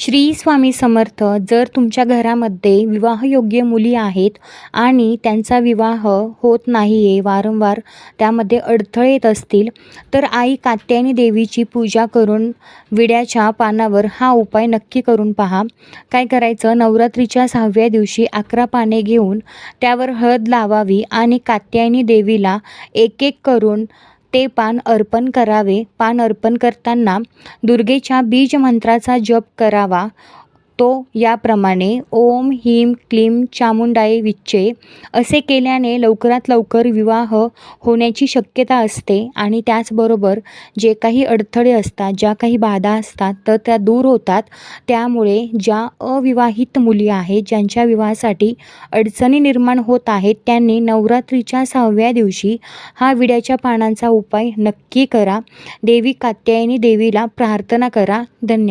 श्री स्वामी समर्थ. जर तुमच्या घरामध्ये विवाहयोग्य मुली आहेत आणि त्यांचा विवाह होत नाही आहे, वारंवार त्यामध्ये अडथळे येत असतील, तर आई कात्यायनी देवीची पूजा करून विड्याच्या पानावर हा उपाय नक्की करून पहा. काय करायचं, नवरात्रीच्या 6व्या दिवशी 11 पाने घेऊन त्यावर हळद लावावी आणि कात्यायनी देवीला एक एक करून ते पान अर्पण करावे. पान अर्पण करताना दुर्गेच्या बीज मंत्राचा जप करावा. तो याप्रमाणे ओम ह्रीं क्लीं चामुंडाय विच्चे. असे केल्याने लवकरात लवकर विवाह होण्याची शक्यता असते आणि त्याचबरोबर जे काही अडथळे असतात, ज्या काही बाधा असतात, तर त्या दूर होतात. त्यामुळे ज्या अविवाहित मुली आहेत, ज्यांच्या विवाहासाठी अडचणी निर्माण होत आहेत, त्यांनी नवरात्रीच्या 6व्या दिवशी हा विड्याच्या पानांचा उपाय नक्की करा. देवी कात्यायनी देवीला प्रार्थना करा. धन्यवाद.